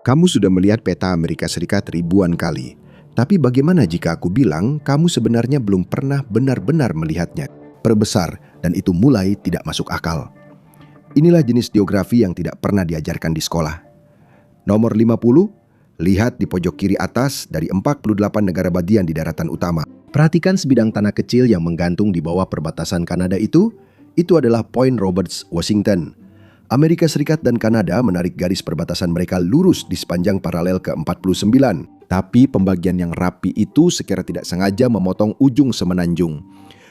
Kamu sudah melihat peta Amerika Serikat ribuan kali. Tapi bagaimana jika aku bilang kamu sebenarnya belum pernah benar-benar melihatnya? Perbesar, dan itu mulai tidak masuk akal. Inilah jenis geografi yang tidak pernah diajarkan di sekolah. Nomor 50, lihat di pojok kiri atas dari 48 negara bagian di daratan utama. Perhatikan sebidang tanah kecil yang menggantung di bawah perbatasan Kanada itu adalah Point Roberts, Washington. Amerika Serikat dan Kanada menarik garis perbatasan mereka lurus di sepanjang paralel ke-49. Tapi pembagian yang rapi itu secara tidak sengaja memotong ujung semenanjung.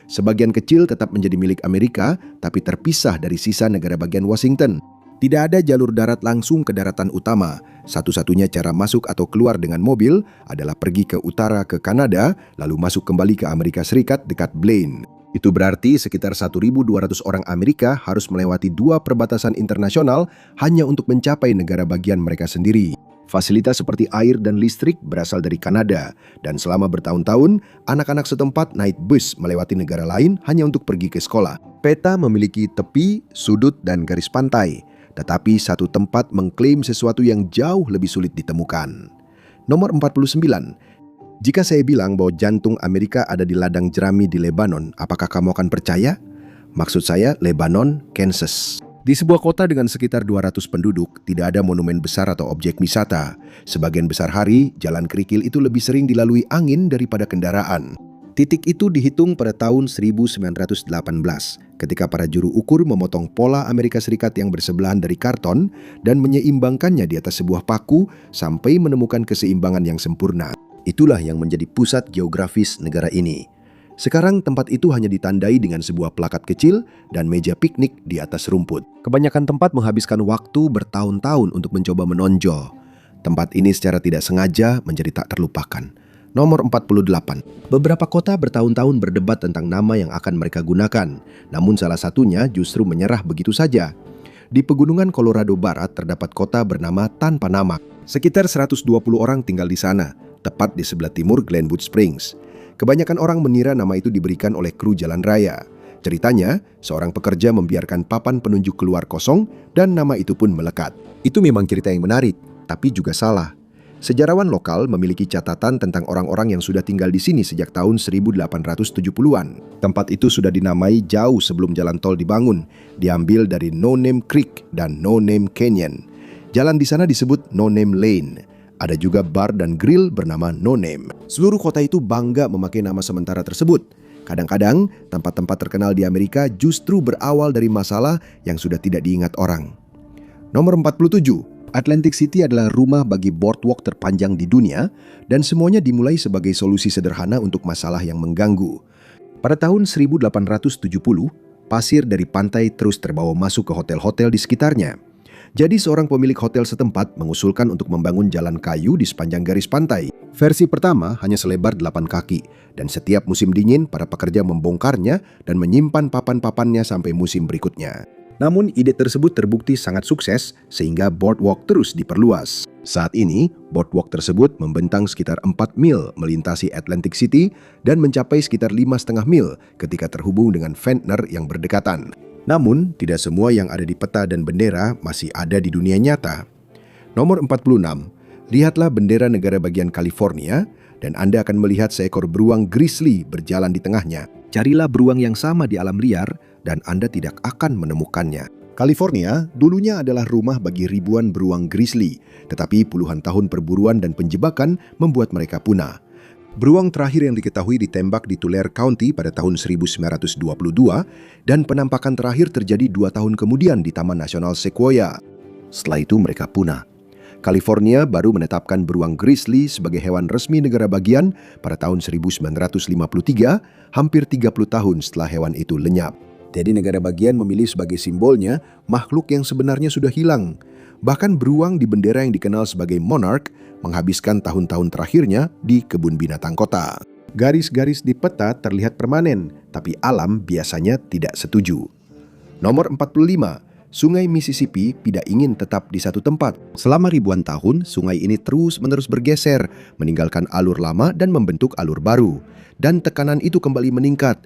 Sebagian kecil tetap menjadi milik Amerika, tapi terpisah dari sisa negara bagian Washington. Tidak ada jalur darat langsung ke daratan utama. Satu-satunya cara masuk atau keluar dengan mobil adalah pergi ke utara ke Kanada, lalu masuk kembali ke Amerika Serikat dekat Blaine. Itu berarti sekitar 1.200 orang Amerika harus melewati 2 perbatasan internasional hanya untuk mencapai negara bagian mereka sendiri. Fasilitas seperti air dan listrik berasal dari Kanada, dan selama bertahun-tahun, anak-anak setempat naik bus melewati negara lain hanya untuk pergi ke sekolah. Peta memiliki tepi, sudut, dan garis pantai, tetapi satu tempat mengklaim sesuatu yang jauh lebih sulit ditemukan. Nomor 49. Jika saya bilang bahwa jantung Amerika ada di ladang jerami di Lebanon, apakah kamu akan percaya? Maksud saya Lebanon, Kansas. Di sebuah kota dengan sekitar 200 penduduk, tidak ada monumen besar atau objek wisata. Sebagian besar hari, jalan kerikil itu lebih sering dilalui angin daripada kendaraan. Titik itu dihitung pada tahun 1918, ketika para juru ukur memotong pola Amerika Serikat yang bersebelahan dari karton dan menyeimbangkannya di atas sebuah paku sampai menemukan keseimbangan yang sempurna. Itulah yang menjadi pusat geografis negara ini. Sekarang tempat itu hanya ditandai dengan sebuah plakat kecil dan meja piknik di atas rumput. Kebanyakan tempat menghabiskan waktu bertahun-tahun untuk mencoba menonjol. Tempat ini secara tidak sengaja menjadi tak terlupakan. Nomor 48. Beberapa kota bertahun-tahun berdebat tentang nama yang akan mereka gunakan. Namun salah satunya justru menyerah begitu saja. Di pegunungan Colorado Barat terdapat kota bernama tanpa nama. Sekitar 120 orang tinggal di sana, tepat di sebelah timur Glenwood Springs. Kebanyakan orang mengira nama itu diberikan oleh kru jalan raya. Ceritanya, seorang pekerja membiarkan papan penunjuk keluar kosong dan nama itu pun melekat. Itu memang cerita yang menarik, tapi juga salah. Sejarawan lokal memiliki catatan tentang orang-orang yang sudah tinggal di sini sejak tahun 1870-an. Tempat itu sudah dinamai jauh sebelum jalan tol dibangun, diambil dari No Name Creek dan No Name Canyon. Jalan di sana disebut No Name Lane. Ada juga bar dan grill bernama No Name. Seluruh kota itu bangga memakai nama sementara tersebut. Kadang-kadang, tempat-tempat terkenal di Amerika justru berawal dari masalah yang sudah tidak diingat orang. Nomor 47. Atlantic City adalah rumah bagi boardwalk terpanjang di dunia dan semuanya dimulai sebagai solusi sederhana untuk masalah yang mengganggu. Pada tahun 1870, pasir dari pantai terus terbawa masuk ke hotel-hotel di sekitarnya. Jadi seorang pemilik hotel setempat mengusulkan untuk membangun jalan kayu di sepanjang garis pantai. Versi pertama hanya selebar 8 kaki, dan setiap musim dingin para pekerja membongkarnya dan menyimpan papan-papannya sampai musim berikutnya. Namun ide tersebut terbukti sangat sukses sehingga boardwalk terus diperluas. Saat ini, boardwalk tersebut membentang sekitar 4 mil melintasi Atlantic City dan mencapai sekitar 5,5 mil ketika terhubung dengan Ventnor yang berdekatan. Namun, tidak semua yang ada di peta dan bendera masih ada di dunia nyata. Nomor 46. Lihatlah bendera negara bagian California dan Anda akan melihat seekor beruang grizzly berjalan di tengahnya. Carilah beruang yang sama di alam liar dan Anda tidak akan menemukannya. California dulunya adalah rumah bagi ribuan beruang grizzly, tetapi puluhan tahun perburuan dan penjebakan membuat mereka punah. Beruang terakhir yang diketahui ditembak di Tulare County pada tahun 1922 dan penampakan terakhir terjadi 2 tahun kemudian di Taman Nasional Sequoia. Setelah itu mereka punah. California baru menetapkan beruang grizzly sebagai hewan resmi negara bagian pada tahun 1953, hampir 30 tahun setelah hewan itu lenyap. Jadi negara bagian memilih sebagai simbolnya makhluk yang sebenarnya sudah hilang. Bahkan beruang di bendera yang dikenal sebagai monarch menghabiskan tahun-tahun terakhirnya di kebun binatang kota. Garis-garis di peta terlihat permanen, tapi alam biasanya tidak setuju. Nomor 45. Sungai Mississippi tidak ingin tetap di satu tempat. Selama ribuan tahun, sungai ini terus-menerus bergeser, meninggalkan alur lama dan membentuk alur baru. Dan tekanan itu kembali meningkat.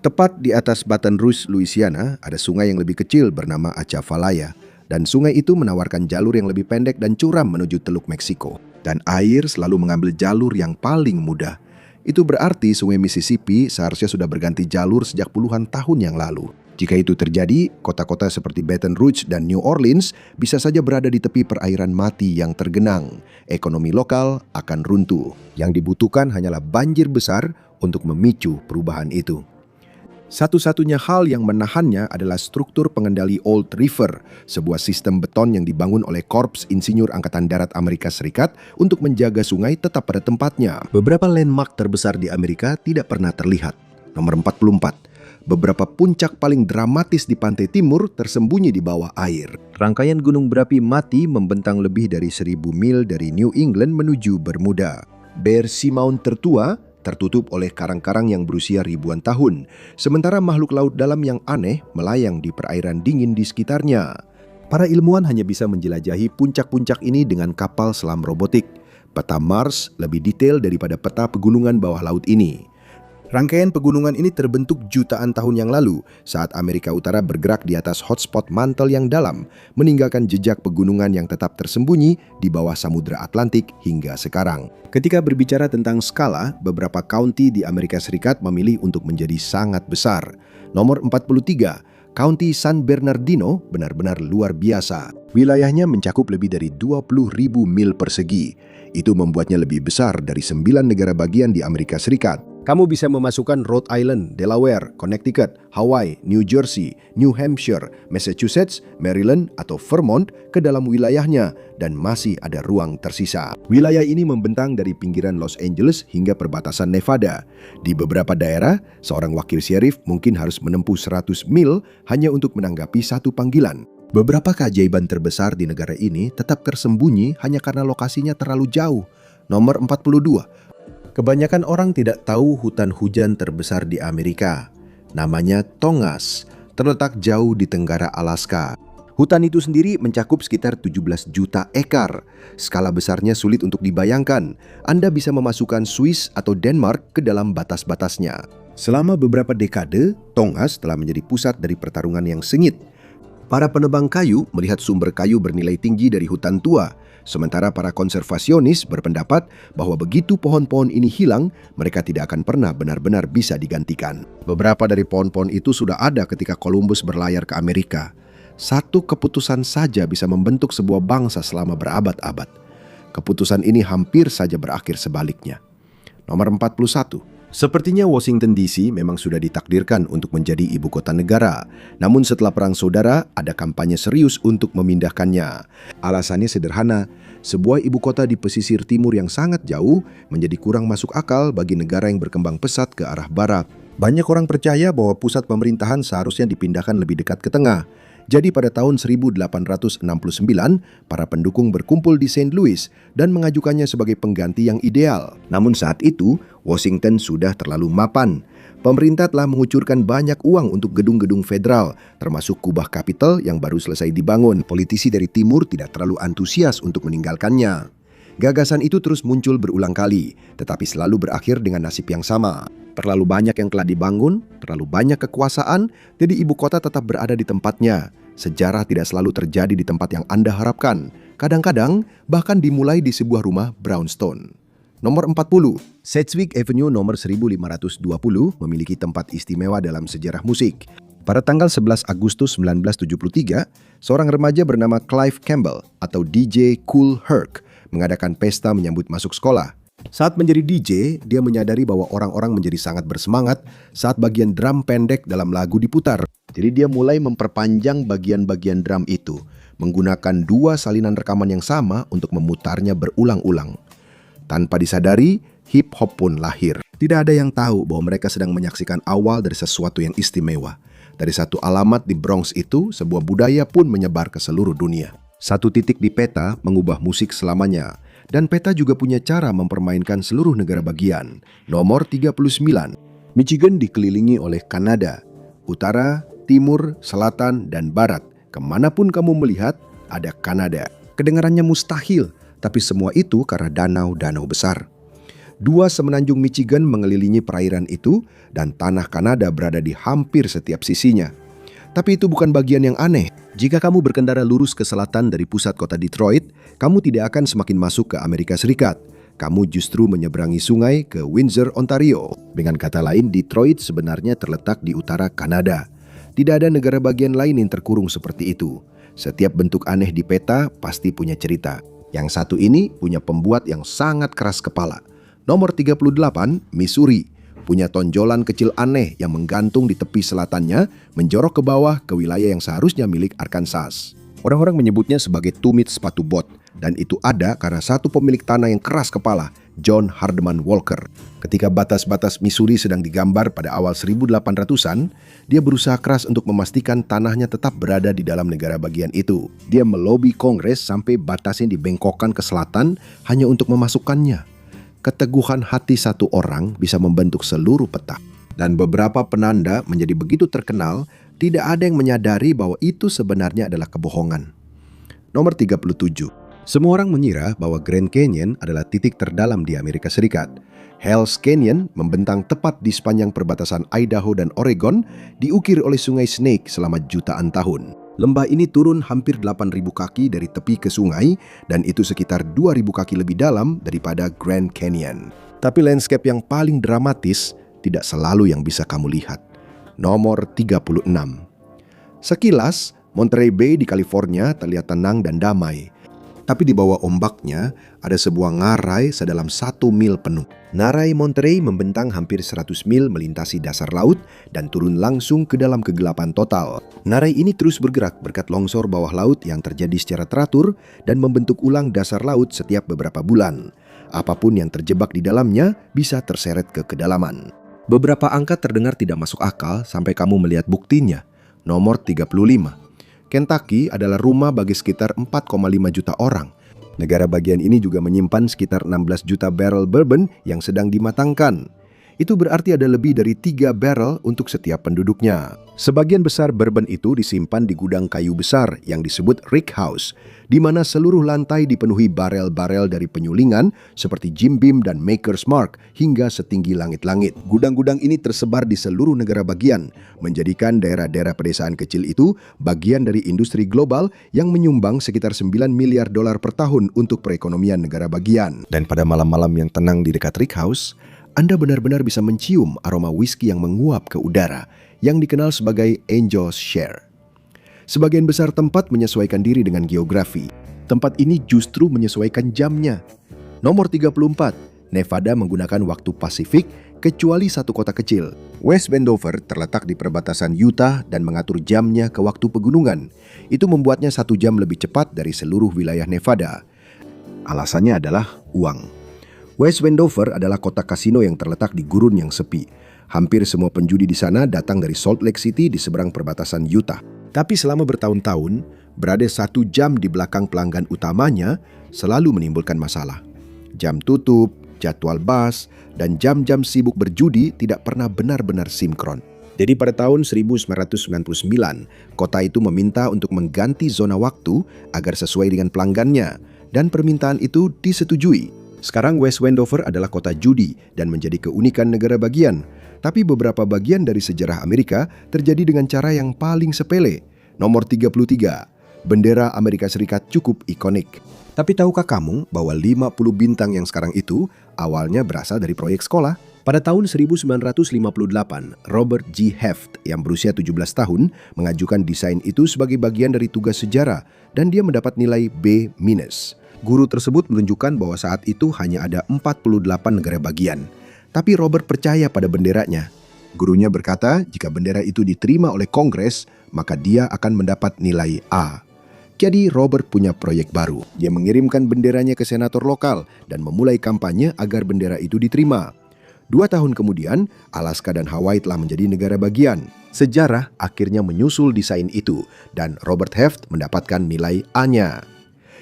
Tepat di atas Baton Rouge, Louisiana, ada sungai yang lebih kecil bernama Atchafalaya. Dan sungai itu menawarkan jalur yang lebih pendek dan curam menuju Teluk Meksiko. Dan air selalu mengambil jalur yang paling mudah. Itu berarti sungai Mississippi seharusnya sudah berganti jalur sejak puluhan tahun yang lalu. Jika itu terjadi, kota-kota seperti Baton Rouge dan New Orleans bisa saja berada di tepi perairan mati yang tergenang. Ekonomi lokal akan runtuh. Yang dibutuhkan hanyalah banjir besar untuk memicu perubahan itu. Satu-satunya hal yang menahannya adalah struktur pengendali Old River, sebuah sistem beton yang dibangun oleh Korps Insinyur Angkatan Darat Amerika Serikat untuk menjaga sungai tetap pada tempatnya. Beberapa landmark terbesar di Amerika tidak pernah terlihat. Nomor 44. Beberapa puncak paling dramatis di pantai timur tersembunyi di bawah air. Rangkaian gunung berapi mati membentang lebih dari 1.000 mil dari New England menuju Bermuda. Bear Seamount tertua tertutup oleh karang-karang yang berusia ribuan tahun, sementara makhluk laut dalam yang aneh melayang di perairan dingin di sekitarnya. Para ilmuwan hanya bisa menjelajahi puncak-puncak ini dengan kapal selam robotik. Peta Mars lebih detail daripada peta pegunungan bawah laut ini. Rangkaian pegunungan ini terbentuk jutaan tahun yang lalu saat Amerika Utara bergerak di atas hotspot mantel yang dalam, meninggalkan jejak pegunungan yang tetap tersembunyi di bawah Samudra Atlantik hingga sekarang. Ketika berbicara tentang skala, beberapa county di Amerika Serikat memilih untuk menjadi sangat besar. Nomor 43, County San Bernardino benar-benar luar biasa. Wilayahnya mencakup lebih dari 20.000 mil persegi. Itu membuatnya lebih besar dari 9 negara bagian di Amerika Serikat. Kamu bisa memasukkan Rhode Island, Delaware, Connecticut, Hawaii, New Jersey, New Hampshire, Massachusetts, Maryland, atau Vermont ke dalam wilayahnya dan masih ada ruang tersisa. Wilayah ini membentang dari pinggiran Los Angeles hingga perbatasan Nevada. Di beberapa daerah, seorang wakil sheriff mungkin harus menempuh 100 mil hanya untuk menanggapi satu panggilan. Beberapa keajaiban terbesar di negara ini tetap tersembunyi hanya karena lokasinya terlalu jauh. Nomor 42. Kebanyakan orang tidak tahu hutan hujan terbesar di Amerika. Namanya Tongass, terletak jauh di tenggara Alaska. Hutan itu sendiri mencakup sekitar 17 juta ekar. Skala besarnya sulit untuk dibayangkan. Anda bisa memasukkan Swiss atau Denmark ke dalam batas-batasnya. Selama beberapa dekade, Tongass telah menjadi pusat dari pertarungan yang sengit. Para penebang kayu melihat sumber kayu bernilai tinggi dari hutan tua, sementara para konservasionis berpendapat bahwa begitu pohon-pohon ini hilang, mereka tidak akan pernah benar-benar bisa digantikan. Beberapa dari pohon-pohon itu sudah ada ketika Columbus berlayar ke Amerika. Satu keputusan saja bisa membentuk sebuah bangsa selama berabad-abad. Keputusan ini hampir saja berakhir sebaliknya. Nomor 41. Sepertinya Washington DC memang sudah ditakdirkan untuk menjadi ibu kota negara. Namun setelah Perang Saudara, ada kampanye serius untuk memindahkannya. Alasannya sederhana, sebuah ibu kota di pesisir timur yang sangat jauh menjadi kurang masuk akal bagi negara yang berkembang pesat ke arah barat. Banyak orang percaya bahwa pusat pemerintahan seharusnya dipindahkan lebih dekat ke tengah. Jadi pada tahun 1869, para pendukung berkumpul di St. Louis dan mengajukannya sebagai pengganti yang ideal. Namun saat itu, Washington sudah terlalu mapan. Pemerintah telah mengucurkan banyak uang untuk gedung-gedung federal, termasuk kubah Capitol yang baru selesai dibangun. Politisi dari timur tidak terlalu antusias untuk meninggalkannya. Gagasan itu terus muncul berulang kali, tetapi selalu berakhir dengan nasib yang sama. Terlalu banyak yang telah dibangun, terlalu banyak kekuasaan, jadi ibu kota tetap berada di tempatnya. Sejarah tidak selalu terjadi di tempat yang Anda harapkan. Kadang-kadang bahkan dimulai di sebuah rumah brownstone. Nomor 40. Sedgwick Avenue nomor 1520 memiliki tempat istimewa dalam sejarah musik. Pada tanggal 11 Agustus 1973, seorang remaja bernama Clive Campbell atau DJ Kool Herc mengadakan pesta menyambut masuk sekolah. Saat menjadi DJ, dia menyadari bahwa orang-orang menjadi sangat bersemangat saat bagian drum pendek dalam lagu diputar. Jadi dia mulai memperpanjang bagian-bagian drum itu, menggunakan 2 salinan rekaman yang sama untuk memutarnya berulang-ulang. Tanpa disadari, hip-hop pun lahir. Tidak ada yang tahu bahwa mereka sedang menyaksikan awal dari sesuatu yang istimewa. Dari satu alamat di Bronx itu, sebuah budaya pun menyebar ke seluruh dunia. Satu titik di peta mengubah musik selamanya. Dan peta juga punya cara mempermainkan seluruh negara bagian. Nomor 39. Michigan dikelilingi oleh Kanada. Utara, timur, selatan, dan barat. Kemanapun kamu melihat, ada Kanada. Kedengarannya mustahil, tapi semua itu karena danau-danau besar. 2 semenanjung Michigan mengelilingi perairan itu, dan tanah Kanada berada di hampir setiap sisinya. Tapi itu bukan bagian yang aneh. Jika kamu berkendara lurus ke selatan dari pusat kota Detroit, kamu tidak akan semakin masuk ke Amerika Serikat. Kamu justru menyeberangi sungai ke Windsor, Ontario. Dengan kata lain, Detroit sebenarnya terletak di utara Kanada. Tidak ada negara bagian lain yang terkurung seperti itu. Setiap bentuk aneh di peta pasti punya cerita. Yang satu ini punya pembuat yang sangat keras kepala. Nomor 38, Missouri. Punya tonjolan kecil aneh yang menggantung di tepi selatannya, menjorok ke bawah ke wilayah yang seharusnya milik Arkansas. Orang-orang menyebutnya sebagai tumit sepatu bot, dan itu ada karena satu pemilik tanah yang keras kepala, John Hardman Walker. Ketika batas-batas Missouri sedang digambar pada awal 1800-an, dia berusaha keras untuk memastikan tanahnya tetap berada di dalam negara bagian itu. Dia melobi Kongres sampai batasnya dibengkokkan ke selatan hanya untuk memasukkannya. Keteguhan hati satu orang bisa membentuk seluruh peta. Dan beberapa penanda menjadi begitu terkenal, tidak ada yang menyadari bahwa itu sebenarnya adalah kebohongan. Nomor 37. Semua orang mengira bahwa Grand Canyon adalah titik terdalam di Amerika Serikat. Hell's Canyon membentang tepat di sepanjang perbatasan Idaho dan Oregon, diukir oleh sungai Snake selama jutaan tahun. Lembah ini turun hampir 8.000 kaki dari tepi ke sungai, dan itu sekitar 2.000 kaki lebih dalam daripada Grand Canyon. Tapi landscape yang paling dramatis tidak selalu yang bisa kamu lihat. Nomor 36. Sekilas, Monterey Bay di California terlihat tenang dan damai. Tapi di bawah ombaknya ada sebuah ngarai sedalam 1 mil penuh. Ngarai Monterey membentang hampir 100 mil melintasi dasar laut dan turun langsung ke dalam kegelapan total. Ngarai ini terus bergerak berkat longsor bawah laut yang terjadi secara teratur dan membentuk ulang dasar laut setiap beberapa bulan. Apapun yang terjebak di dalamnya bisa terseret ke kedalaman. Beberapa angka terdengar tidak masuk akal sampai kamu melihat buktinya. Nomor 35. Kentucky adalah rumah bagi sekitar 4,5 juta orang. Negara bagian ini juga menyimpan sekitar 16 juta barrel bourbon yang sedang dimatangkan. Itu berarti ada lebih dari 3 barrel untuk setiap penduduknya. Sebagian besar bourbon itu disimpan di gudang kayu besar yang disebut Rick House, di mana seluruh lantai dipenuhi barel-barel dari penyulingan seperti Jim Beam dan Maker's Mark hingga setinggi langit-langit. Gudang-gudang ini tersebar di seluruh negara bagian, menjadikan daerah-daerah pedesaan kecil itu bagian dari industri global yang menyumbang sekitar 9 miliar dolar per tahun untuk perekonomian negara bagian. Dan pada malam-malam yang tenang di dekat Rick House, Anda benar-benar bisa mencium aroma whisky yang menguap ke udara, yang dikenal sebagai Angel's Share. Sebagian besar tempat menyesuaikan diri dengan geografi. Tempat ini justru menyesuaikan jamnya. Nomor 34, Nevada menggunakan waktu Pasifik kecuali satu kota kecil. West Wendover terletak di perbatasan Utah dan mengatur jamnya ke waktu pegunungan. Itu membuatnya 1 jam lebih cepat dari seluruh wilayah Nevada. Alasannya adalah uang. West Wendover adalah kota kasino yang terletak di gurun yang sepi. Hampir semua penjudi di sana datang dari Salt Lake City di seberang perbatasan Utah. Tapi selama bertahun-tahun, berada 1 jam di belakang pelanggan utamanya selalu menimbulkan masalah. Jam tutup, jadwal bus, dan jam-jam sibuk berjudi tidak pernah benar-benar sinkron. Jadi pada tahun 1999, kota itu meminta untuk mengganti zona waktu agar sesuai dengan pelanggannya, dan permintaan itu disetujui. Sekarang West Wendover adalah kota judi dan menjadi keunikan negara bagian. Tapi beberapa bagian dari sejarah Amerika terjadi dengan cara yang paling sepele. Nomor 33, bendera Amerika Serikat cukup ikonik. Tapi tahukah kamu bahwa 50 bintang yang sekarang itu awalnya berasal dari proyek sekolah? Pada tahun 1958, Robert G. Heft yang berusia 17 tahun mengajukan desain itu sebagai bagian dari tugas sejarah dan dia mendapat nilai B-. Guru tersebut menunjukkan bahwa saat itu hanya ada 48 negara bagian. Tapi Robert percaya pada benderanya. Gurunya berkata jika bendera itu diterima oleh Kongres, maka dia akan mendapat nilai A. Jadi Robert punya proyek baru. Dia mengirimkan benderanya ke senator lokal dan memulai kampanye agar bendera itu diterima. 2 tahun kemudian, Alaska dan Hawaii telah menjadi negara bagian. Sejarah akhirnya menyusul desain itu dan Robert Heft mendapatkan nilai A-nya.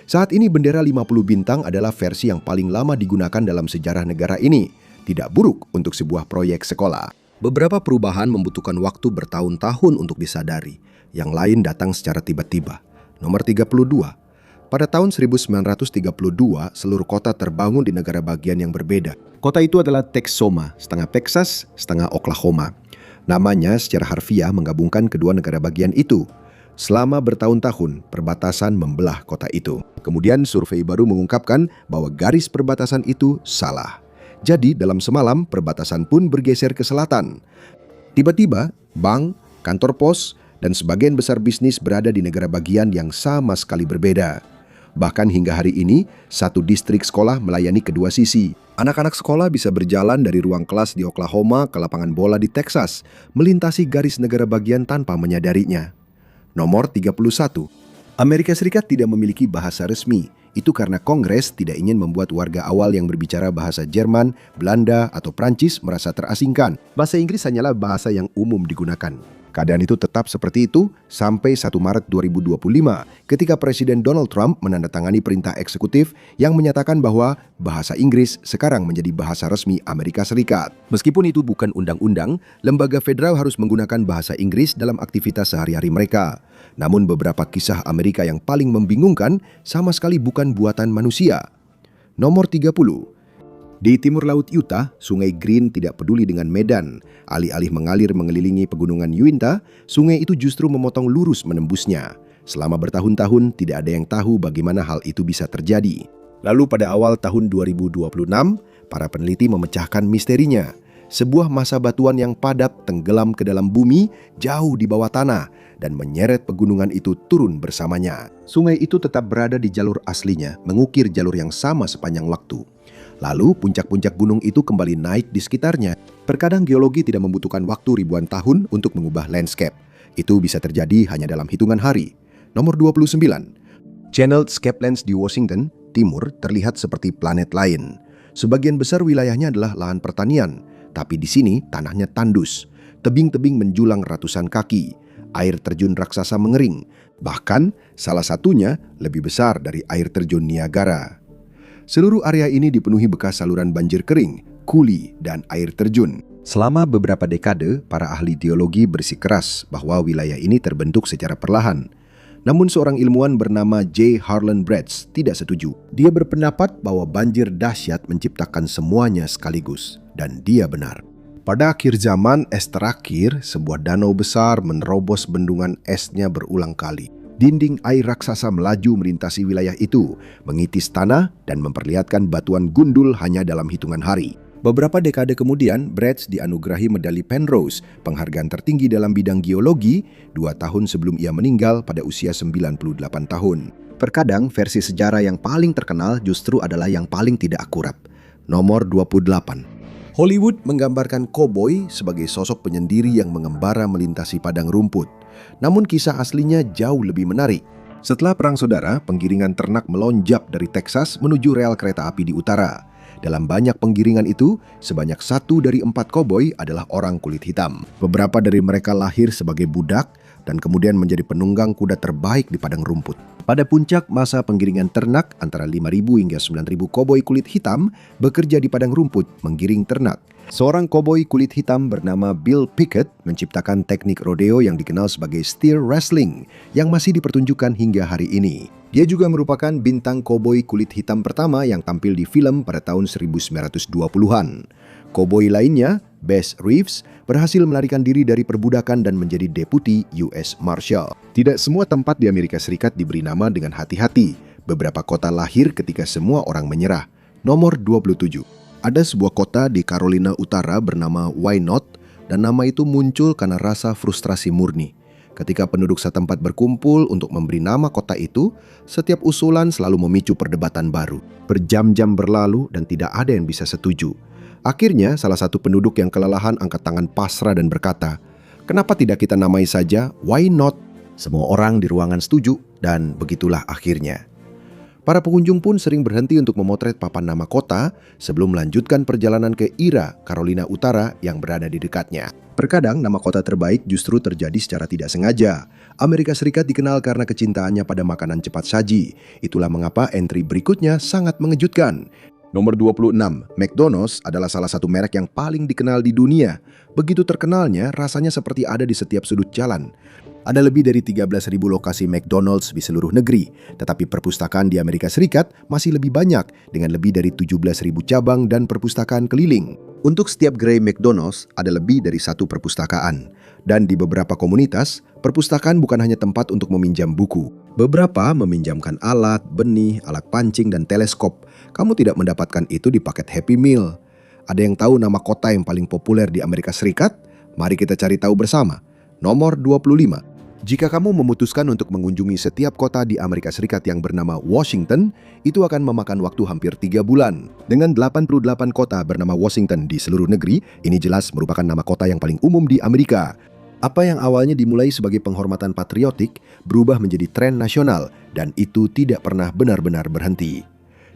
Saat ini bendera 50 bintang adalah versi yang paling lama digunakan dalam sejarah negara ini. Tidak buruk untuk sebuah proyek sekolah. Beberapa perubahan membutuhkan waktu bertahun-tahun untuk disadari. Yang lain datang secara tiba-tiba. Nomor 32. Pada tahun 1932, seluruh kota terbangun di negara bagian yang berbeda. Kota itu adalah Texoma, setengah Texas, setengah Oklahoma. Namanya secara harfiah menggabungkan kedua negara bagian itu. Selama bertahun-tahun, perbatasan membelah kota itu. Kemudian survei baru mengungkapkan bahwa garis perbatasan itu salah. Jadi dalam semalam, perbatasan pun bergeser ke selatan. Tiba-tiba, bank, kantor pos, dan sebagian besar bisnis berada di negara bagian yang sama sekali berbeda. Bahkan hingga hari ini, satu distrik sekolah melayani kedua sisi. Anak-anak sekolah bisa berjalan dari ruang kelas di Oklahoma ke lapangan bola di Texas, melintasi garis negara bagian tanpa menyadarinya. Nomor 31. Amerika Serikat tidak memiliki bahasa resmi. Itu karena Kongres tidak ingin membuat warga awal yang berbicara bahasa Jerman, Belanda, atau Prancis merasa terasingkan. Bahasa Inggris hanyalah bahasa yang umum digunakan. Keadaan itu tetap seperti itu sampai 1 Maret 2025 ketika Presiden Donald Trump menandatangani perintah eksekutif yang menyatakan bahwa bahasa Inggris sekarang menjadi bahasa resmi Amerika Serikat. Meskipun itu bukan undang-undang, lembaga federal harus menggunakan bahasa Inggris dalam aktivitas sehari-hari mereka. Namun beberapa kisah Amerika yang paling membingungkan sama sekali bukan buatan manusia. Nomor 30. Di timur laut Utah, Sungai Green tidak peduli dengan medan. Alih-alih mengalir mengelilingi pegunungan Uinta, sungai itu justru memotong lurus menembusnya. Selama bertahun-tahun, tidak ada yang tahu bagaimana hal itu bisa terjadi. Lalu pada awal tahun 2026, para peneliti memecahkan misterinya. Sebuah massa batuan yang padat tenggelam ke dalam bumi jauh di bawah tanah dan menyeret pegunungan itu turun bersamanya. Sungai itu tetap berada di jalur aslinya, mengukir jalur yang sama sepanjang waktu. Lalu puncak-puncak gunung itu kembali naik di sekitarnya. Terkadang geologi tidak membutuhkan waktu ribuan tahun untuk mengubah landscape. Itu bisa terjadi hanya dalam hitungan hari. Nomor 29. Channel Scapelands di Washington, Timur terlihat seperti planet lain. Sebagian besar wilayahnya adalah lahan pertanian, tapi di sini tanahnya tandus. Tebing-tebing menjulang ratusan kaki. Air terjun raksasa mengering. Bahkan salah satunya lebih besar dari air terjun Niagara. Seluruh area ini dipenuhi bekas saluran banjir kering, kuli, dan air terjun. Selama beberapa dekade, para ahli geologi bersikeras bahwa wilayah ini terbentuk secara perlahan. Namun seorang ilmuwan bernama J. Harlan Bretz tidak setuju. Dia berpendapat bahwa banjir dahsyat menciptakan semuanya sekaligus. Dan dia benar. Pada akhir zaman es terakhir, sebuah danau besar menerobos bendungan esnya berulang kali. Dinding air raksasa melaju melintasi wilayah itu, mengitis tanah dan memperlihatkan batuan gundul hanya dalam hitungan hari. Beberapa dekade kemudian, Bretz dianugerahi medali Penrose, penghargaan tertinggi dalam bidang geologi, 2 tahun sebelum ia meninggal pada usia 98 tahun. Terkadang, versi sejarah yang paling terkenal justru adalah yang paling tidak akurat. Nomor 28. Hollywood menggambarkan koboi sebagai sosok penyendiri yang mengembara melintasi padang rumput. Namun kisah aslinya jauh lebih menarik. Setelah Perang Saudara, penggiringan ternak melonjak dari Texas menuju rel kereta api di utara. Dalam banyak penggiringan itu, sebanyak 1 dari 4 koboi adalah orang kulit hitam. Beberapa dari mereka lahir sebagai budak dan kemudian menjadi penunggang kuda terbaik di padang rumput. Pada puncak masa penggiringan ternak, antara 5.000 hingga 9.000 koboi kulit hitam bekerja di padang rumput menggiring ternak. Seorang koboi kulit hitam bernama Bill Pickett menciptakan teknik rodeo yang dikenal sebagai steer wrestling yang masih dipertunjukkan hingga hari ini. Dia juga merupakan bintang koboi kulit hitam pertama yang tampil di film pada tahun 1920-an. Koboi lainnya, Bess Reeves, berhasil melarikan diri dari perbudakan dan menjadi deputi US Marshal. Tidak semua tempat di Amerika Serikat diberi nama dengan hati-hati. Beberapa kota lahir ketika semua orang menyerah. Nomor 27. Ada sebuah kota di Carolina Utara bernama Wynot, dan nama itu muncul karena rasa frustrasi murni. Ketika penduduk setempat berkumpul untuk memberi nama kota itu, setiap usulan selalu memicu perdebatan baru. Berjam-jam berlalu dan tidak ada yang bisa setuju. Akhirnya, salah satu penduduk yang kelelahan angkat tangan pasrah dan berkata, "Kenapa tidak kita namai saja Why Not?" Semua orang di ruangan setuju, dan begitulah akhirnya. Para pengunjung pun sering berhenti untuk memotret papan nama kota sebelum melanjutkan perjalanan ke Ira, Carolina Utara yang berada di dekatnya. Terkadang nama kota terbaik justru terjadi secara tidak sengaja. Amerika Serikat dikenal karena kecintaannya pada makanan cepat saji. Itulah mengapa entry berikutnya sangat mengejutkan. Nomor 26, McDonald's adalah salah satu merek yang paling dikenal di dunia. Begitu terkenalnya, rasanya seperti ada di setiap sudut jalan. Ada lebih dari 13.000 lokasi McDonald's di seluruh negeri, tetapi perpustakaan di Amerika Serikat masih lebih banyak dengan lebih dari 17.000 cabang dan perpustakaan keliling. Untuk setiap gerai McDonald's ada lebih dari satu perpustakaan. Dan di beberapa komunitas, perpustakaan bukan hanya tempat untuk meminjam buku. Beberapa meminjamkan alat, benih, alat pancing, dan teleskop. Kamu tidak mendapatkan itu di paket Happy Meal. Ada yang tahu nama kota yang paling populer di Amerika Serikat? Mari kita cari tahu bersama. Nomor 25. Jika kamu memutuskan untuk mengunjungi setiap kota di Amerika Serikat yang bernama Washington, itu akan memakan waktu hampir 3 bulan. Dengan 88 kota bernama Washington di seluruh negeri, ini jelas merupakan nama kota yang paling umum di Amerika. Apa yang awalnya dimulai sebagai penghormatan patriotik berubah menjadi tren nasional dan itu tidak pernah benar-benar berhenti.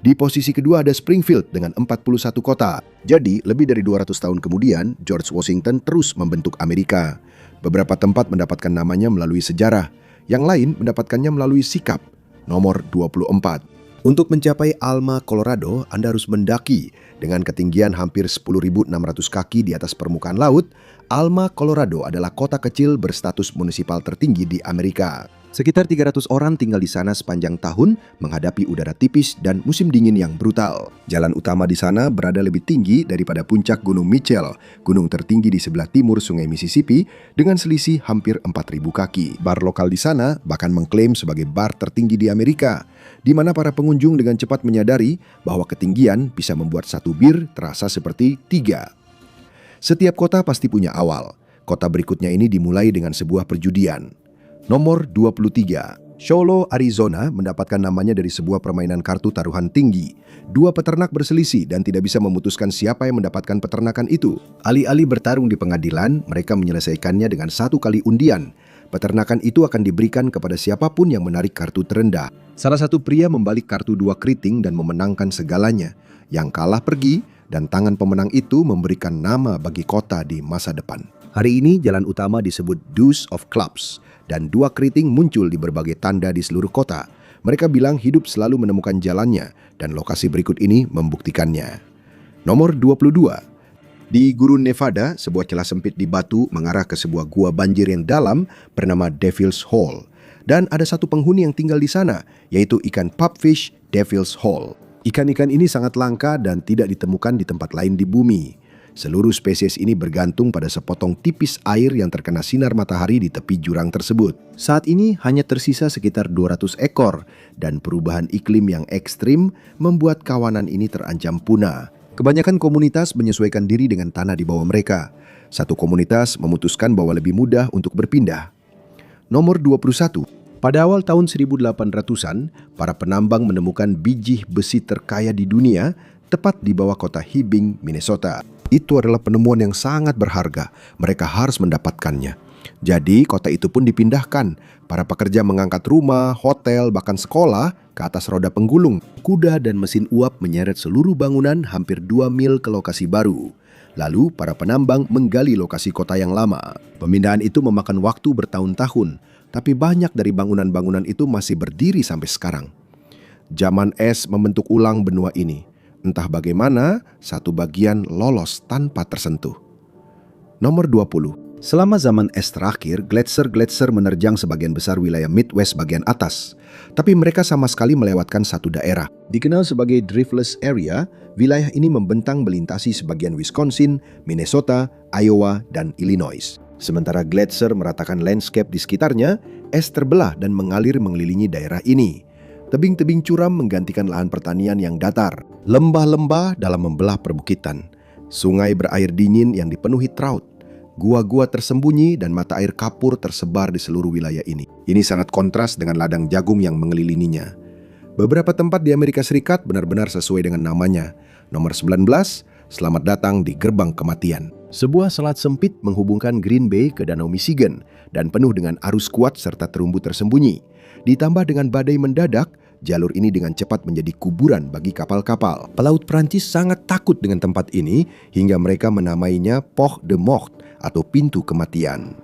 Di posisi kedua ada Springfield dengan 41 kota. Jadi, lebih dari 200 tahun kemudian, George Washington terus membentuk Amerika. Beberapa tempat mendapatkan namanya melalui sejarah, yang lain mendapatkannya melalui sikap. Nomor 24. Untuk mencapai Alma, Colorado, Anda harus mendaki dengan ketinggian hampir 10.600 kaki di atas permukaan laut. Alma, Colorado adalah kota kecil berstatus munisipal tertinggi di Amerika. Sekitar 300 orang tinggal di sana sepanjang tahun menghadapi udara tipis dan musim dingin yang brutal. Jalan utama di sana berada lebih tinggi daripada puncak Gunung Mitchell, gunung tertinggi di sebelah timur Sungai Mississippi dengan selisih hampir 4.000 kaki. Bar lokal di sana bahkan mengklaim sebagai bar tertinggi di Amerika, di mana para pengunjung dengan cepat menyadari bahwa ketinggian bisa membuat satu bir terasa seperti 3. Setiap kota pasti punya awal. Kota berikutnya ini dimulai dengan sebuah perjudian. Nomor 23. Shoalo, Arizona mendapatkan namanya dari sebuah permainan kartu taruhan tinggi. Dua peternak berselisih dan tidak bisa memutuskan siapa yang mendapatkan peternakan itu. Alih-alih bertarung di pengadilan, mereka menyelesaikannya dengan 1 kali undian. Peternakan itu akan diberikan kepada siapapun yang menarik kartu terendah. Salah satu pria membalik kartu 2 keriting dan memenangkan segalanya. Yang kalah pergi dan tangan pemenang itu memberikan nama bagi kota di masa depan. Hari ini jalan utama disebut Deuce of Clubs dan 2 keriting muncul di berbagai tanda di seluruh kota. Mereka bilang hidup selalu menemukan jalannya dan lokasi berikut ini membuktikannya. Nomor 22. Di Gurun Nevada, sebuah celah sempit di batu mengarah ke sebuah gua banjir yang dalam bernama Devil's Hole. Dan ada satu penghuni yang tinggal di sana, yaitu ikan pupfish Devil's Hole. Ikan-ikan ini sangat langka dan tidak ditemukan di tempat lain di bumi. Seluruh spesies ini bergantung pada sepotong tipis air yang terkena sinar matahari di tepi jurang tersebut. Saat ini hanya tersisa sekitar 200 ekor dan perubahan iklim yang ekstrim membuat kawanan ini terancam punah. Kebanyakan komunitas menyesuaikan diri dengan tanah di bawah mereka. Satu komunitas memutuskan bahwa lebih mudah untuk berpindah. Nomor 21. Pada awal tahun 1800-an, para penambang menemukan biji besi terkaya di dunia tepat di bawah kota Hibbing, Minnesota. Itu adalah penemuan yang sangat berharga. Mereka harus mendapatkannya. Jadi kota itu pun dipindahkan. Para pekerja mengangkat rumah, hotel, bahkan sekolah ke atas roda penggulung. Kuda dan mesin uap menyeret seluruh bangunan hampir 2 mil ke lokasi baru. Lalu para penambang menggali lokasi kota yang lama. Pemindahan itu memakan waktu bertahun-tahun. Tapi banyak dari bangunan-bangunan itu masih berdiri sampai sekarang. Zaman es membentuk ulang benua ini. Entah bagaimana, satu bagian lolos tanpa tersentuh. Nomor 20. Selama zaman es terakhir, gletser-gletser menerjang sebagian besar wilayah Midwest bagian atas. Tapi mereka sama sekali melewatkan satu daerah. Dikenal sebagai Driftless Area, wilayah ini membentang melintasi sebagian Wisconsin, Minnesota, Iowa, dan Illinois. Sementara gletser meratakan landscape di sekitarnya, es terbelah dan mengalir mengelilingi daerah ini. Tebing-tebing curam menggantikan lahan pertanian yang datar. Lembah-lembah dalam membelah perbukitan. Sungai berair dingin yang dipenuhi trout. Gua-gua tersembunyi dan mata air kapur tersebar di seluruh wilayah ini. Ini sangat kontras dengan ladang jagung yang mengelilinginya. Beberapa tempat di Amerika Serikat benar-benar sesuai dengan namanya. Nomor 19, selamat datang di Gerbang Kematian. Sebuah selat sempit menghubungkan Green Bay ke Danau Michigan dan penuh dengan arus kuat serta terumbu tersembunyi. Ditambah dengan badai mendadak, jalur ini dengan cepat menjadi kuburan bagi kapal-kapal. Pelaut Prancis sangat takut dengan tempat ini hingga mereka menamainya Port de Mort atau pintu kematian.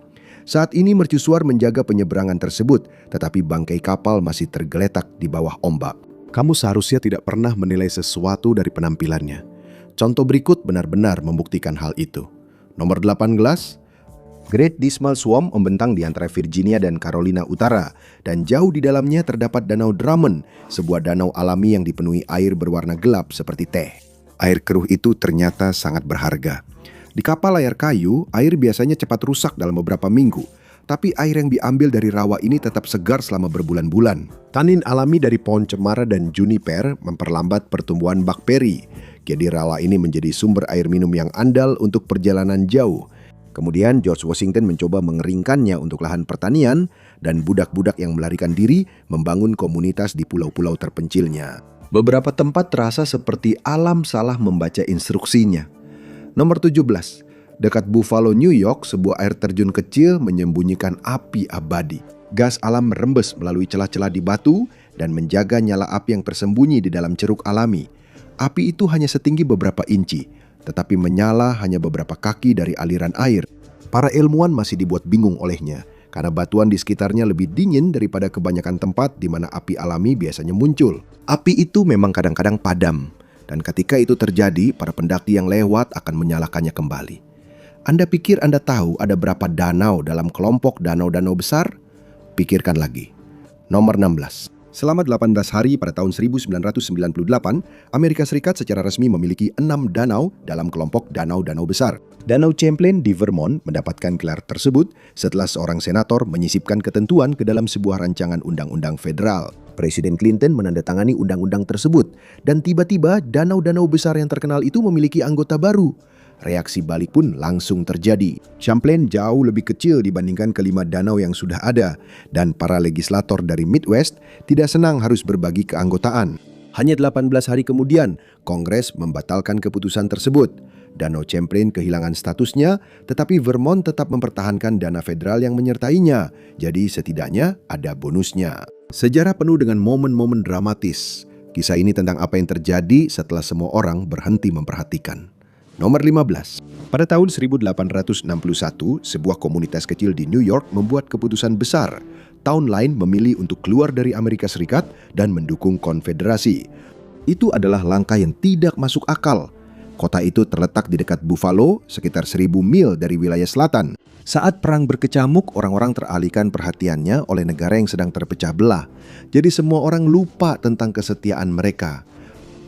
Saat ini mercusuar menjaga penyeberangan tersebut, tetapi bangkai kapal masih tergeletak di bawah ombak. Kamu seharusnya tidak pernah menilai sesuatu dari penampilannya. Contoh berikut benar-benar membuktikan hal itu. Nomor 18, Great Dismal Swamp membentang di antara Virginia dan Carolina Utara, dan jauh di dalamnya terdapat Danau Drummond, sebuah danau alami yang dipenuhi air berwarna gelap seperti teh. Air keruh itu ternyata sangat berharga. Di kapal layar kayu, air biasanya cepat rusak dalam beberapa minggu. Tapi air yang diambil dari rawa ini tetap segar selama berbulan-bulan. Tanin alami dari pohon cemara dan juniper memperlambat pertumbuhan bakteri. Jadi rawa ini menjadi sumber air minum yang andal untuk perjalanan jauh. Kemudian George Washington mencoba mengeringkannya untuk lahan pertanian dan budak-budak yang melarikan diri membangun komunitas di pulau-pulau terpencilnya. Beberapa tempat terasa seperti alam salah membaca instruksinya. Nomor 17. Dekat Buffalo, New York, sebuah air terjun kecil menyembunyikan api abadi. Gas alam merembes melalui celah-celah di batu dan menjaga nyala api yang tersembunyi di dalam ceruk alami. Api itu hanya setinggi beberapa inci, tetapi menyala hanya beberapa kaki dari aliran air. Para ilmuwan masih dibuat bingung olehnya, karena batuan di sekitarnya lebih dingin daripada kebanyakan tempat di mana api alami biasanya muncul. Api itu memang kadang-kadang padam, dan ketika itu terjadi, para pendaki yang lewat akan menyalakannya kembali. Anda pikir Anda tahu ada berapa danau dalam kelompok danau-danau besar? Pikirkan lagi. Nomor 16. Selama 18 hari pada tahun 1998, Amerika Serikat secara resmi memiliki 6 danau dalam kelompok danau-danau besar. Danau Champlain di Vermont mendapatkan gelar tersebut setelah seorang senator menyisipkan ketentuan ke dalam sebuah rancangan undang-undang federal. Presiden Clinton menandatangani undang-undang tersebut, dan tiba-tiba danau-danau besar yang terkenal itu memiliki anggota baru. Reaksi balik pun langsung terjadi. Champlain jauh lebih kecil dibandingkan kelima danau yang sudah ada, dan para legislator dari Midwest tidak senang harus berbagi keanggotaan. Hanya 18 hari kemudian, Kongres membatalkan keputusan tersebut. Danau Champlain kehilangan statusnya, tetapi Vermont tetap mempertahankan dana federal yang menyertainya, jadi setidaknya ada bonusnya. Sejarah penuh dengan momen-momen dramatis. Kisah ini tentang apa yang terjadi setelah semua orang berhenti memperhatikan. Nomor 15. Pada tahun 1861, sebuah komunitas kecil di New York membuat keputusan besar. Tahun lain memilih untuk keluar dari Amerika Serikat dan mendukung konfederasi. Itu adalah langkah yang tidak masuk akal. Kota itu terletak di dekat Buffalo, sekitar 1.000 mil dari wilayah selatan. Saat perang berkecamuk, orang-orang teralihkan perhatiannya oleh negara yang sedang terpecah belah. Jadi semua orang lupa tentang kesetiaan mereka.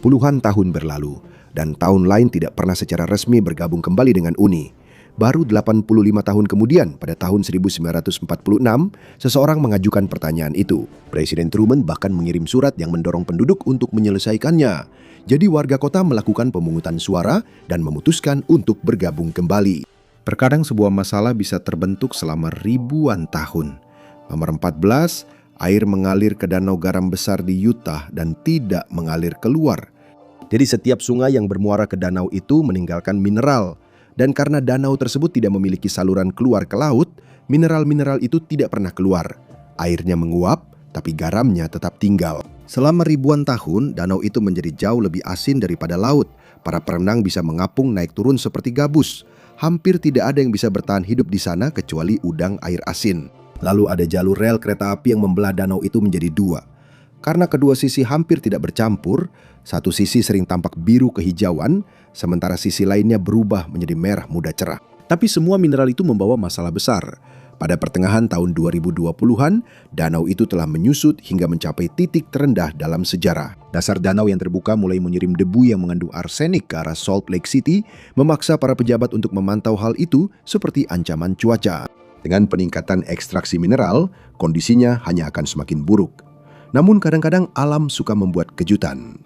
Puluhan tahun berlalu, dan tahun lain tidak pernah secara resmi bergabung kembali dengan Uni. Baru 85 tahun kemudian, pada tahun 1946, seseorang mengajukan pertanyaan itu. Presiden Truman bahkan mengirim surat yang mendorong penduduk untuk menyelesaikannya. Jadi warga kota melakukan pemungutan suara dan memutuskan untuk bergabung kembali. Terkadang sebuah masalah bisa terbentuk selama ribuan tahun. Nomor 14, air mengalir ke danau garam besar di Utah dan tidak mengalir keluar. Jadi setiap sungai yang bermuara ke danau itu meninggalkan mineral. Dan karena danau tersebut tidak memiliki saluran keluar ke laut, mineral-mineral itu tidak pernah keluar. Airnya menguap, tapi garamnya tetap tinggal. Selama ribuan tahun, danau itu menjadi jauh lebih asin daripada laut. Para perenang bisa mengapung naik turun seperti gabus. Hampir tidak ada yang bisa bertahan hidup di sana kecuali udang air asin. Lalu ada jalur rel kereta api yang membelah danau itu menjadi dua. Karena kedua sisi hampir tidak bercampur, satu sisi sering tampak biru kehijauan, sementara sisi lainnya berubah menjadi merah muda cerah. Tapi semua mineral itu membawa masalah besar. Pada pertengahan tahun 2020-an, danau itu telah menyusut hingga mencapai titik terendah dalam sejarah. Dasar danau yang terbuka mulai mengirim debu yang mengandung arsenik ke arah Salt Lake City, memaksa para pejabat untuk memantau hal itu seperti ancaman cuaca. Dengan peningkatan ekstraksi mineral, kondisinya hanya akan semakin buruk. Namun kadang-kadang alam suka membuat kejutan.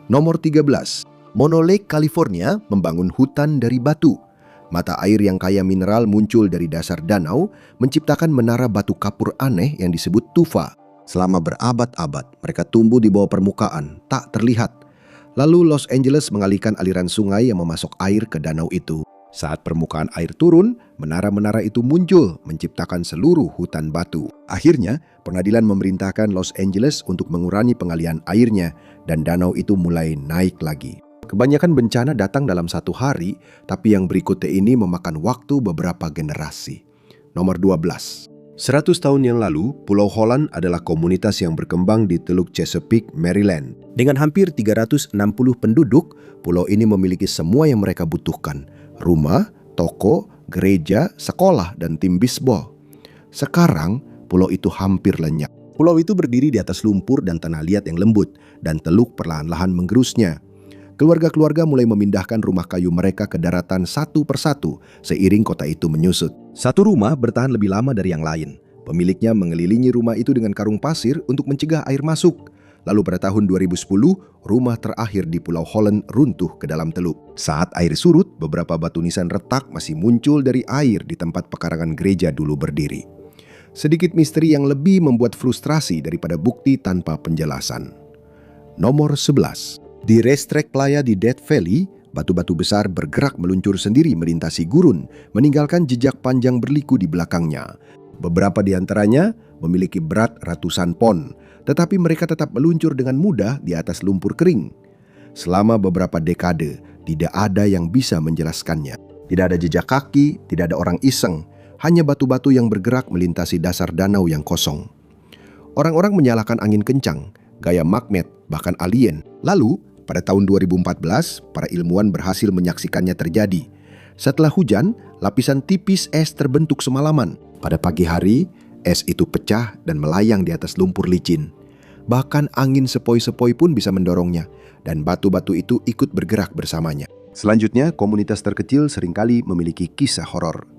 Nomor 13. Mono Lake, California membangun hutan dari batu. Mata air yang kaya mineral muncul dari dasar danau, menciptakan menara batu kapur aneh yang disebut tufa. Selama berabad-abad, mereka tumbuh di bawah permukaan, tak terlihat. Lalu Los Angeles mengalihkan aliran sungai yang memasok air ke danau itu. Saat permukaan air turun, menara-menara itu muncul, menciptakan seluruh hutan batu. Akhirnya, pengadilan memerintahkan Los Angeles untuk mengurangi pengalihan airnya, dan danau itu mulai naik lagi. Kebanyakan bencana datang dalam satu hari, tapi yang berikutnya ini memakan waktu beberapa generasi. Nomor 12. 100 tahun yang lalu, Pulau Holland adalah komunitas yang berkembang di Teluk Chesapeake, Maryland. Dengan hampir 360 penduduk, pulau ini memiliki semua yang mereka butuhkan. Rumah, toko, gereja, sekolah, dan tim bisbol. Sekarang, pulau itu hampir lenyap. Pulau itu berdiri di atas lumpur dan tanah liat yang lembut, dan teluk perlahan-lahan menggerusnya. Keluarga-keluarga mulai memindahkan rumah kayu mereka ke daratan satu persatu seiring kota itu menyusut. Satu rumah bertahan lebih lama dari yang lain. Pemiliknya mengelilingi rumah itu dengan karung pasir untuk mencegah air masuk. Lalu pada tahun 2010, rumah terakhir di Pulau Holland runtuh ke dalam teluk. Saat air surut, beberapa batu nisan retak masih muncul dari air di tempat pekarangan gereja dulu berdiri. Sedikit misteri yang lebih membuat frustrasi daripada bukti tanpa penjelasan. Nomor 11. Di Racetrack Playa di Death Valley, batu-batu besar bergerak meluncur sendiri melintasi gurun, meninggalkan jejak panjang berliku di belakangnya. Beberapa di antaranya memiliki berat ratusan pon, tetapi mereka tetap meluncur dengan mudah di atas lumpur kering. Selama beberapa dekade, tidak ada yang bisa menjelaskannya. Tidak ada jejak kaki, tidak ada orang iseng, hanya batu-batu yang bergerak melintasi dasar danau yang kosong. Orang-orang menyalahkan angin kencang, gaya magnet, bahkan alien. Lalu, pada tahun 2014, para ilmuwan berhasil menyaksikannya terjadi. Setelah hujan, lapisan tipis es terbentuk semalaman. Pada pagi hari, es itu pecah dan melayang di atas lumpur licin. Bahkan angin sepoi-sepoi pun bisa mendorongnya, dan batu-batu itu ikut bergerak bersamanya. Selanjutnya, komunitas terkecil seringkali memiliki kisah horor.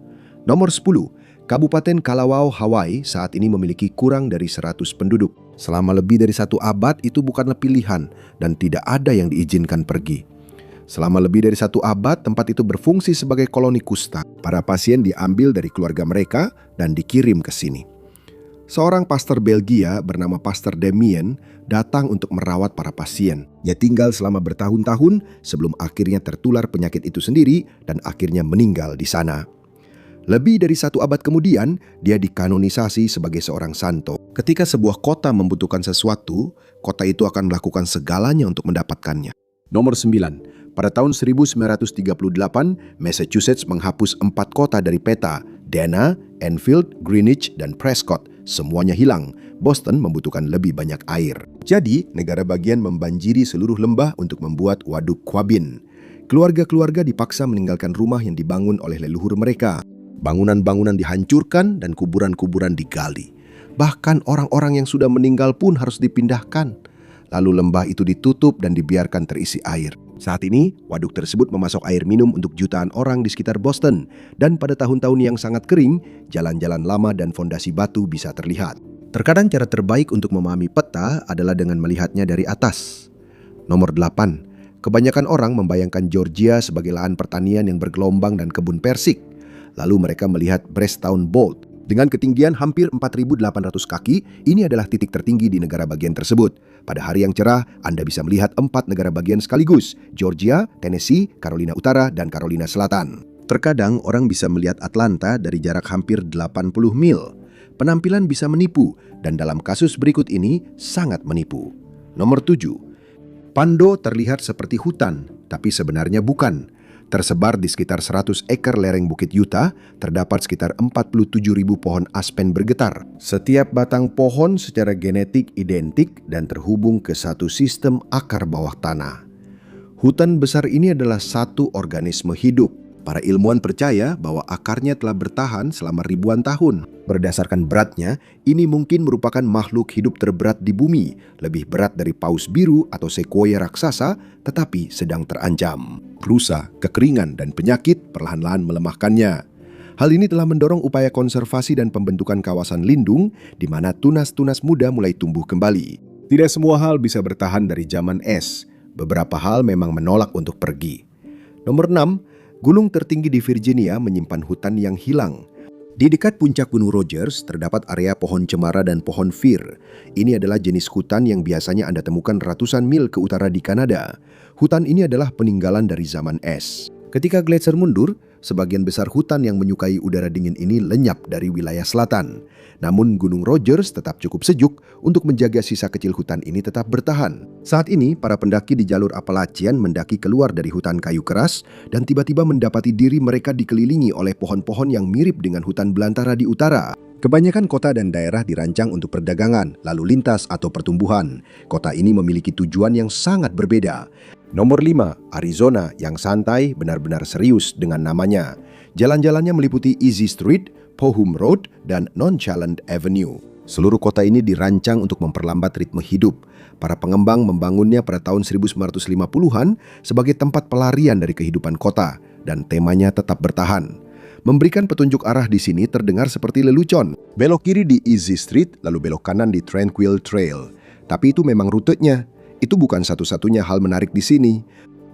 Nomor 10. Kabupaten Kalawao, Hawaii saat ini memiliki kurang dari 100 penduduk. Selama lebih dari 1 abad itu bukanlah pilihan dan tidak ada yang diizinkan pergi. Selama lebih dari 1 abad tempat itu berfungsi sebagai koloni kusta. Para pasien diambil dari keluarga mereka dan dikirim ke sini. Seorang pastor Belgia bernama Pastor Damien datang untuk merawat para pasien. Dia tinggal selama bertahun-tahun sebelum akhirnya tertular penyakit itu sendiri dan akhirnya meninggal di sana. Lebih dari 1 abad kemudian, dia dikanonisasi sebagai seorang santo. Ketika sebuah kota membutuhkan sesuatu, kota itu akan melakukan segalanya untuk mendapatkannya. Nomor 9. Pada tahun 1938, Massachusetts menghapus 4 kota dari peta. Dana, Enfield, Greenwich, dan Prescott. Semuanya hilang. Boston membutuhkan lebih banyak air. Jadi, negara bagian membanjiri seluruh lembah untuk membuat waduk Quabbin. Keluarga-keluarga dipaksa meninggalkan rumah yang dibangun oleh leluhur mereka. Bangunan-bangunan dihancurkan dan kuburan-kuburan digali. Bahkan orang-orang yang sudah meninggal pun harus dipindahkan. Lalu lembah itu ditutup dan dibiarkan terisi air. Saat ini, waduk tersebut memasok air minum untuk jutaan orang di sekitar Boston. Dan pada tahun-tahun yang sangat kering, jalan-jalan lama dan fondasi batu bisa terlihat. Terkadang cara terbaik untuk memahami peta adalah dengan melihatnya dari atas. Nomor 8. Kebanyakan orang membayangkan Georgia sebagai lahan pertanian yang bergelombang dan kebun persik. Lalu mereka melihat Breasttown Bolt. Dengan ketinggian hampir 4.800 kaki, ini adalah titik tertinggi di negara bagian tersebut. Pada hari yang cerah, Anda bisa melihat 4 negara bagian sekaligus, Georgia, Tennessee, Carolina Utara, dan Carolina Selatan. Terkadang orang bisa melihat Atlanta dari jarak hampir 80 mil. Penampilan bisa menipu, dan dalam kasus berikut ini sangat menipu. Nomor 7. Pando terlihat seperti hutan, tapi sebenarnya bukan. Tersebar di sekitar 100 ekar lereng Bukit Utah, terdapat sekitar 47.000 pohon aspen bergetar. Setiap batang pohon secara genetik identik dan terhubung ke satu sistem akar bawah tanah. Hutan besar ini adalah satu organisme hidup. Para ilmuwan percaya bahwa akarnya telah bertahan selama ribuan tahun. Berdasarkan beratnya, ini mungkin merupakan makhluk hidup terberat di bumi, lebih berat dari paus biru atau sequoia raksasa, tetapi sedang terancam. Rusa, kekeringan, dan penyakit perlahan-lahan melemahkannya. Hal ini telah mendorong upaya konservasi dan pembentukan kawasan lindung, di mana tunas-tunas muda mulai tumbuh kembali. Tidak semua hal bisa bertahan dari zaman es. Beberapa hal memang menolak untuk pergi. Nomor 6. Gunung tertinggi di Virginia menyimpan hutan yang hilang. Di dekat puncak Gunung Rogers terdapat area pohon cemara dan pohon fir. Ini adalah jenis hutan yang biasanya Anda temukan ratusan mil ke utara di Kanada. Hutan ini adalah peninggalan dari zaman es. Ketika gletser mundur, sebagian besar hutan yang menyukai udara dingin ini lenyap dari wilayah selatan. Namun Gunung Rogers tetap cukup sejuk untuk menjaga sisa kecil hutan ini tetap bertahan. Saat ini, para pendaki di jalur Appalachian mendaki keluar dari hutan kayu keras dan tiba-tiba mendapati diri mereka dikelilingi oleh pohon-pohon yang mirip dengan hutan belantara di utara. Kebanyakan kota dan daerah dirancang untuk perdagangan, lalu lintas atau pertumbuhan. Kota ini memiliki tujuan yang sangat berbeda. Nomor 5, Arizona yang santai benar-benar serius dengan namanya. Jalan-jalannya meliputi Easy Street, Pohum Road, dan Nonchalant Avenue. Seluruh kota ini dirancang untuk memperlambat ritme hidup. Para pengembang membangunnya pada tahun 1950-an sebagai tempat pelarian dari kehidupan kota, dan temanya tetap bertahan. Memberikan petunjuk arah di sini terdengar seperti lelucon. Belok kiri di Easy Street, lalu belok kanan di Tranquil Trail. Tapi itu memang rutenya. Itu bukan satu-satunya hal menarik di sini.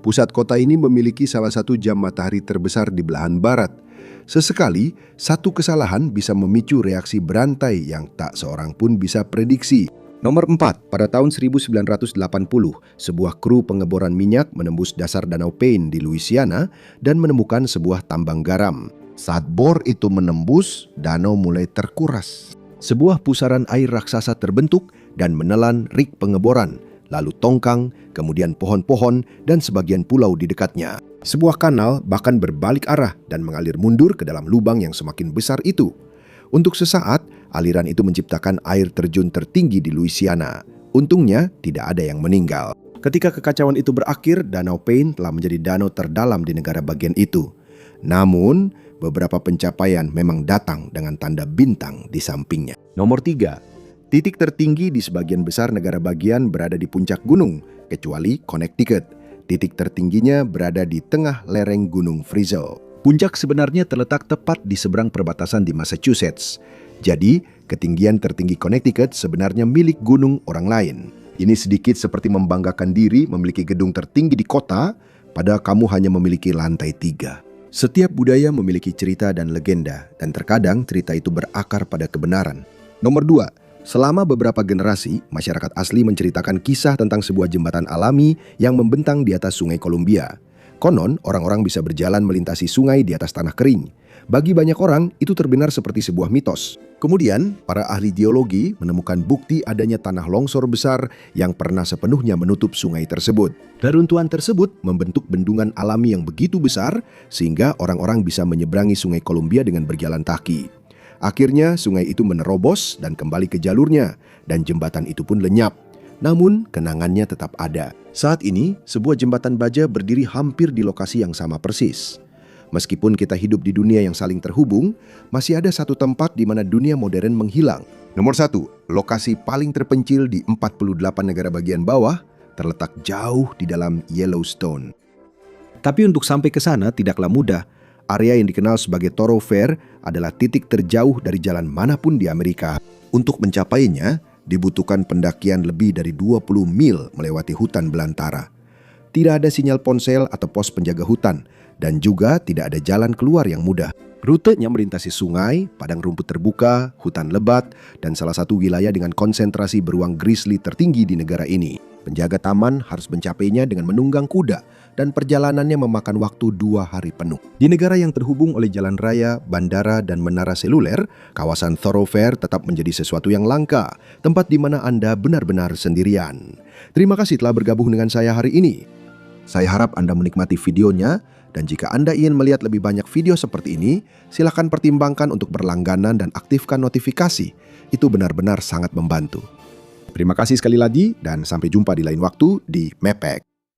Pusat kota ini memiliki salah satu jam matahari terbesar di belahan barat. Sesekali, satu kesalahan bisa memicu reaksi berantai yang tak seorang pun bisa prediksi. Nomor 4, pada tahun 1980, sebuah kru pengeboran minyak menembus dasar Danau Payne di Louisiana dan menemukan sebuah tambang garam. Saat bor itu menembus, danau mulai terkuras. Sebuah pusaran air raksasa terbentuk dan menelan rig pengeboran, lalu tongkang, kemudian pohon-pohon, dan sebagian pulau di dekatnya. Sebuah kanal bahkan berbalik arah dan mengalir mundur ke dalam lubang yang semakin besar itu. Untuk sesaat, aliran itu menciptakan air terjun tertinggi di Louisiana. Untungnya, tidak ada yang meninggal. Ketika kekacauan itu berakhir, Danau Payne telah menjadi danau terdalam di negara bagian itu. Namun, beberapa pencapaian memang datang dengan tanda bintang di sampingnya. Nomor 3, titik tertinggi di sebagian besar negara bagian berada di puncak gunung, kecuali Connecticut. Titik tertingginya berada di tengah lereng Gunung Frizzle. Puncak sebenarnya terletak tepat di seberang perbatasan di Massachusetts. Jadi, ketinggian tertinggi Connecticut sebenarnya milik gunung orang lain. Ini sedikit seperti membanggakan diri memiliki gedung tertinggi di kota, padahal kamu hanya memiliki lantai 3. Setiap budaya memiliki cerita dan legenda, dan terkadang cerita itu berakar pada kebenaran. Nomor 2, selama beberapa generasi, masyarakat asli menceritakan kisah tentang sebuah jembatan alami yang membentang di atas Sungai Columbia. Konon, orang-orang bisa berjalan melintasi sungai di atas tanah kering. Bagi banyak orang, itu terdengar seperti sebuah mitos. Kemudian, para ahli geologi menemukan bukti adanya tanah longsor besar yang pernah sepenuhnya menutup sungai tersebut. Reruntuhan tersebut membentuk bendungan alami yang begitu besar, sehingga orang-orang bisa menyeberangi Sungai Columbia dengan berjalan kaki. Akhirnya sungai itu menerobos dan kembali ke jalurnya, dan jembatan itu pun lenyap. Namun kenangannya tetap ada. Saat ini, sebuah jembatan baja berdiri hampir di lokasi yang sama persis. Meskipun kita hidup di dunia yang saling terhubung, masih ada satu tempat di mana dunia modern menghilang. Nomor 1, lokasi paling terpencil di 48 negara bagian bawah, terletak jauh di dalam Yellowstone. Tapi untuk sampai ke sana tidaklah mudah. Area yang dikenal sebagai thoroughfare adalah titik terjauh dari jalan manapun di Amerika. Untuk mencapainya, dibutuhkan pendakian lebih dari 20 mil melewati hutan belantara. Tidak ada sinyal ponsel atau pos penjaga hutan, dan juga tidak ada jalan keluar yang mudah. Rutenya melintasi sungai, padang rumput terbuka, hutan lebat, dan salah satu wilayah dengan konsentrasi beruang grizzly tertinggi di negara ini. Penjaga taman harus mencapainya dengan menunggang kuda, dan perjalanannya memakan waktu 2 hari penuh. Di negara yang terhubung oleh jalan raya, bandara, dan menara seluler, kawasan thoroughfare tetap menjadi sesuatu yang langka, tempat di mana Anda benar-benar sendirian. Terima kasih telah bergabung dengan saya hari ini. Saya harap Anda menikmati videonya, dan jika Anda ingin melihat lebih banyak video seperti ini, silakan pertimbangkan untuk berlangganan dan aktifkan notifikasi. Itu benar-benar sangat membantu. Terima kasih sekali lagi, dan sampai jumpa di lain waktu di Mepek.